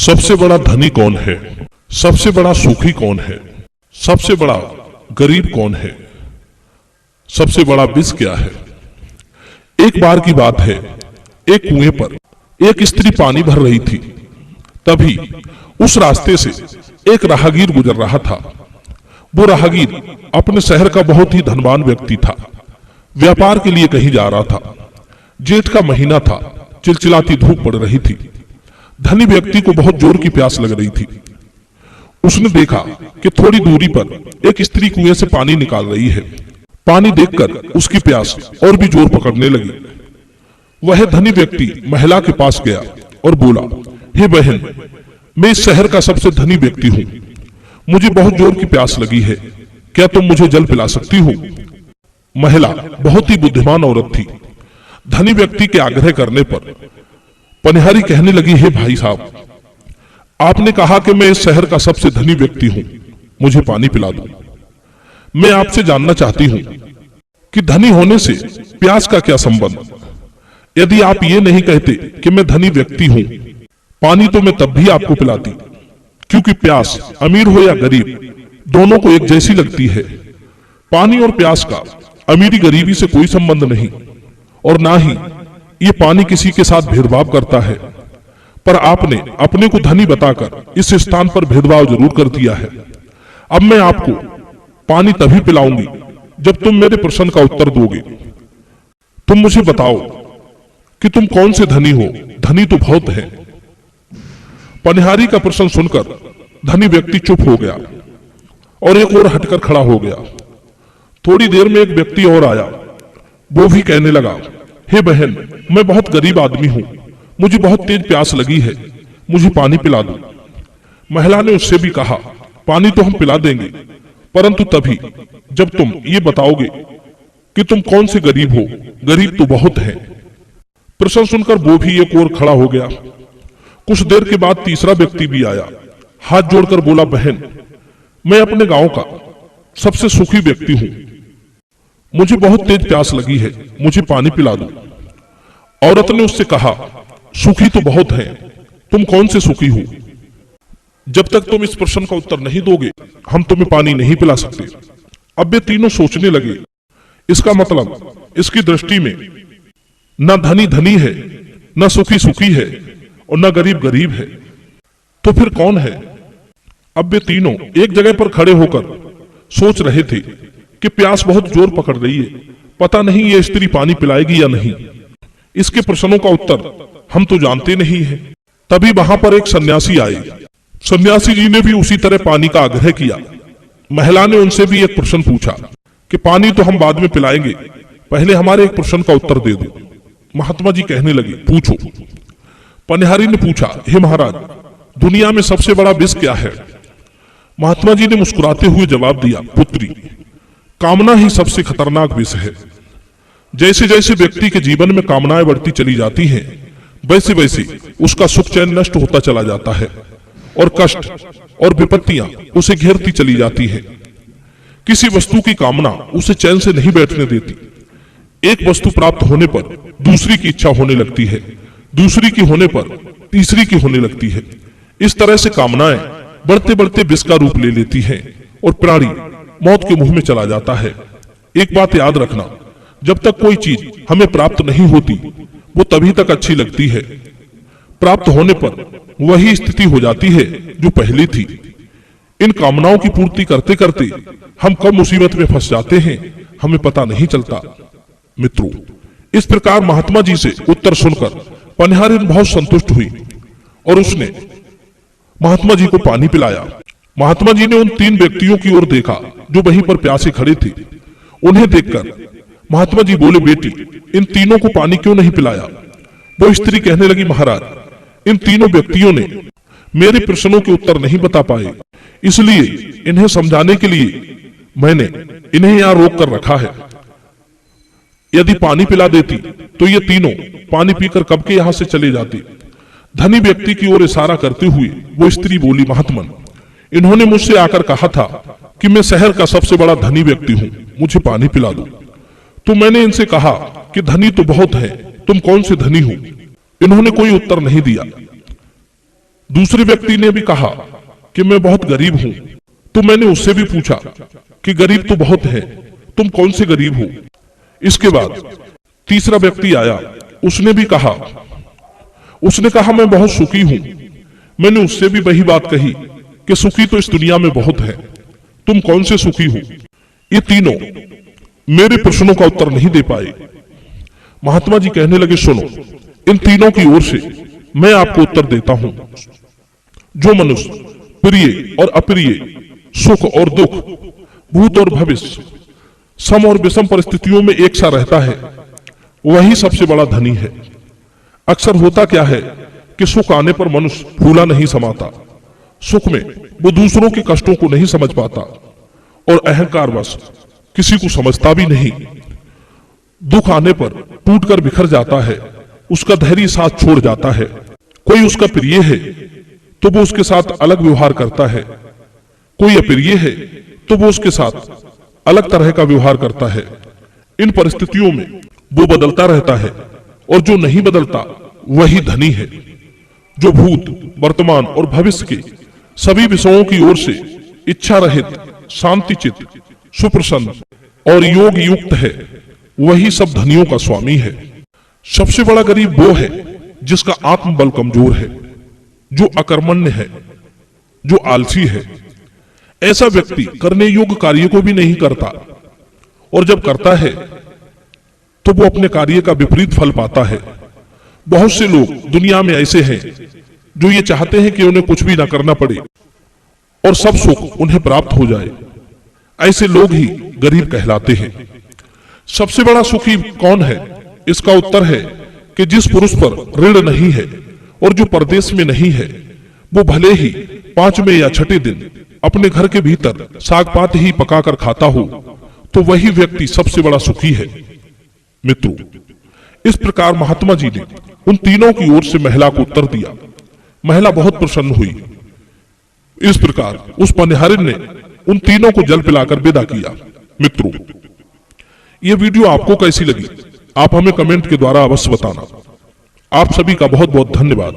सबसे बड़ा धनी कौन है? सबसे बड़ा सुखी कौन है? सबसे बड़ा गरीब कौन है? सबसे बड़ा विष क्या है? एक बार की बात है, एक कुएं पर एक स्त्री पानी भर रही थी। तभी उस रास्ते से एक राहगीर गुजर रहा था। वो राहगीर अपने शहर का बहुत ही धनवान व्यक्ति था। व्यापार के लिए कहीं जा रहा था। जेठ का महीना था, चिलचिलाती धूप पड़ रही थी। धनी व्यक्ति को बहुत जोर की प्यास लग रही थी। उसने देखा कि थोड़ी दूरी पर एक स्त्री कुएं से पानी निकाल रही है। पानी देखकर उसकी प्यास और भी जोर पकड़ने लगी। वह धनी व्यक्ति महिला के पास गया और बोला, हे बहन, मैं इस शहर का सबसे धनी व्यक्ति हूँ। मुझे बहुत जोर की प्यास लगी है, क्या तुम मुझे जल पिला सकती हो? महिला बहुत ही बुद्धिमान औरत थी। धनी व्यक्ति के आग्रह करने पर पनिहारी कहने लगी, हे भाई साहब, आपने कहा कि मैं इस शहर का सबसे धनी व्यक्ति हूं, मुझे पानी पिला दो। मैं आपसे जानना चाहती हूं कि धनी होने से प्यास का क्या संबंध? यदि आप ये नहीं कहते कि मैं धनी व्यक्ति हूं, पानी तो मैं तब भी आपको पिलाती, क्योंकि प्यास अमीर हो या गरीब दोनों को एक जैसी लगती है। पानी और प्यास का अमीरी गरीबी से कोई संबंध नहीं, और ना ही ये पानी किसी के साथ भेदभाव करता है। पर आपने अपने को धनी बताकर इस स्थान पर भेदभाव जरूर कर दिया है। अब मैं आपको पानी तभी पिलाऊंगी जब तुम मेरे प्रश्न का उत्तर दोगे। तुम मुझे बताओ कि तुम कौन से धनी हो? धनी तो बहुत हैं। पनिहारी का प्रश्न सुनकर धनी व्यक्ति चुप हो गया और एक और हटकर खड़ा हो गया। थोड़ी देर में एक व्यक्ति और आया। वो भी कहने लगा, हे बहन, मैं बहुत गरीब आदमी हूं, मुझे बहुत तेज प्यास लगी है, मुझे पानी पिला दो। महिला ने उससे भी कहा, पानी तो हम पिला देंगे, परंतु तभी जब तुम ये बताओगे कि तुम कौन से गरीब हो। गरीब तो बहुत हैं। प्रश्न सुनकर वो भी एक और खड़ा हो गया। कुछ देर के बाद तीसरा व्यक्ति भी आया। हाथ जोड़कर बोला, बहन, मैं अपने गांव का सबसे सुखी व्यक्ति हूं, मुझे बहुत तेज प्यास लगी है, मुझे पानी पिला दो। औरत ने उससे कहा, सुखी तो बहुत हैं, तुम कौन से सुखी हो? जब तक तुम इस प्रश्न का उत्तर नहीं दोगे, हम तुम्हें पानी नहीं पिला सकते। अब वे तीनों सोचने लगे। इसका मतलब इसकी दृष्टि में न धनी धनी है, न सुखी सुखी है, और न गरीब गरीब है। तो फिर कौन है? अब वे तीनों एक जगह पर खड़े होकर सोच रहे थे कि प्यास बहुत जोर पकड़ रही है, पता नहीं ये स्त्री पानी पिलाएगी या नहीं। इसके प्रश्नों का उत्तर हम तो जानते नहीं हैं। तभी वहां पर एक सन्यासी आए। सन्यासी जी ने भी उसी तरह पानी का आग्रह किया। महिला ने उनसे भी एक प्रश्न पूछा कि पानी तो हम बाद में पिलाएंगे, पहले हमारे एक प्रश्न का उत्तर दे दो। महात्मा जी कहने लगे, पूछो। पनिहारी ने पूछा, हे महाराज, दुनिया में सबसे बड़ा विष क्या है? महात्मा जी ने मुस्कुराते हुए जवाब दिया, पुत्री, कामना ही सबसे खतरनाक विष है। जैसे जैसे व्यक्ति के जीवन में कामनाएं बढ़ती चली जाती हैं, वैसे वैसे उसका सुख चैन नष्ट होता चला जाता है और कष्ट और विपत्तियां उसे घेरती चली जाती हैं। किसी वस्तु की कामना उसे चैन से नहीं बैठने देती। एक वस्तु प्राप्त होने पर दूसरी की इच्छा होने लगती है, दूसरी की होने पर तीसरी की होने लगती है। इस तरह से कामनाएं बढ़ते बढ़ते विष का रूप ले लेती हैं और प्राणी मौत के मुंह में चला जाता है। एक बात याद रखना, जब तक कोई चीज हमें प्राप्त नहीं होती, वो तभी तक अच्छी लगती है। प्राप्त होने पर वही स्थिति हो जाती है जो पहले थी। इन कामनाओं की पूर्ति करते करते हम कब मुसीबत में फंस जाते हैं, हमें पता नहीं चलता। मित्रों, इस प्रकार महात्मा जी से उत्तर सुनकर पनिहारी बहुत संतुष्ट हुई और उसने महात्मा जी को पानी पिलाया। महात्मा जी ने उन तीन व्यक्तियों की ओर देखा जो वहीं पर प्यासे खड़े थे। उन्हें देखकर महात्मा जी बोले, बेटी, इन तीनों को पानी क्यों नहीं पिलाया? वो स्त्री कहने लगी, महाराज, इन तीनों व्यक्तियों ने मेरे प्रश्नों के उत्तर नहीं बता पाए, इसलिए इन्हें समझाने के लिए मैंने इन्हें यहाँ रोक कर रखा है। यदि पानी पिला देती तो ये तीनों पानी पीकर कब के यहाँ से चले जाते। धनी व्यक्ति की ओर इशारा करते हुए वो स्त्री बोली, महात्मन, इन्होंने मुझसे आकर कहा था कि मैं शहर का सबसे बड़ा धनी व्यक्ति हूँ, मुझे पानी पिला दो। तो मैंने इनसे कहा कि धनी तो बहुत है, तुम कौन से धनी हो? इन्होंने कोई उत्तर नहीं दिया। दूसरे व्यक्ति ने भी कहा कि मैं बहुत गरीब हूं। तो मैंने उससे भी पूछा कि गरीब तो बहुत हैं, तुम कौन से गरीब हो। इसके बाद तीसरा व्यक्ति आया, उसने भी कहा, उसने कहा मैं बहुत सुखी हूं। मैंने उससे भी वही बात कही कि सुखी तो इस दुनिया में बहुत है, तुम कौन से सुखी हो। ये तीनों मेरे प्रश्नों का उत्तर नहीं दे पाए। महात्मा जी कहने लगे, सुनो, इन तीनों की ओर से मैं आपको उत्तर देता हूं। जो मनुष्य प्रिय और अप्रिय, सुख और दुख, भूत और भविष्य, सम और विषम परिस्थितियों में एक सा रहता है, वही सबसे बड़ा धनी है। अक्सर होता क्या है कि सुख आने पर मनुष्य फूला नहीं समाता, सुख में वो दूसरों के कष्टों को नहीं समझ पाता और अहंकारवश किसी को समझता भी नहीं। दुख आने पर टूटकर बिखर जाता है, उसका धैर्य साथ छोड़ जाता है। कोई उसका प्रिय है तो वो उसके साथ अलग व्यवहार करता है, कोई अप्रिय है तो वो उसके साथ अलग तरह का व्यवहार करता है। इन परिस्थितियों में वो बदलता रहता है और जो नहीं बदलता वही धनी है। जो भूत, वर्तमान और भविष्य के सभी विषयों की ओर से इच्छा रहित, शांति चित्त, सुप्रसन्न और योग युक्त है, वही सब धनियों का स्वामी है। सबसे बड़ा गरीब वो है जिसका आत्मबल कमजोर है, जो अकर्मण्य है, जो आलसी है। ऐसा व्यक्ति करने योग्य कार्य को भी नहीं करता और जब करता है तो वो अपने कार्य का विपरीत फल पाता है। बहुत से लोग दुनिया में ऐसे हैं जो ये चाहते हैं कि उन्हें कुछ भी ना करना पड़े और सब सुख उन्हें प्राप्त हो जाए। ऐसे लोग ही गरीब कहलाते हैं। सबसे बड़ा सुखी कौन है? इसका उत्तर है कि जिस पुरुष पर ऋण नहीं है और जो परदेश में नहीं है, वो भले ही 5वें या 6ठे दिन अपने घर के भीतर साग पात ही पकाकर खाता हो, तो वही व्यक्ति सबसे बड़ा सुखी है। मित्रों, इस प्रकार महात्मा जी ने उन तीनों की ओर से महिला को उत्तर दिया। महिला बहुत प्रसन्न हुई। इस प्रकार उस पनिहारिन ने उन तीनों को जल पिलाकर विदा किया। मित्रों, ये वीडियो आपको कैसी लगी, आप हमें कमेंट के द्वारा अवश्य बताना। आप सभी का बहुत बहुत धन्यवाद।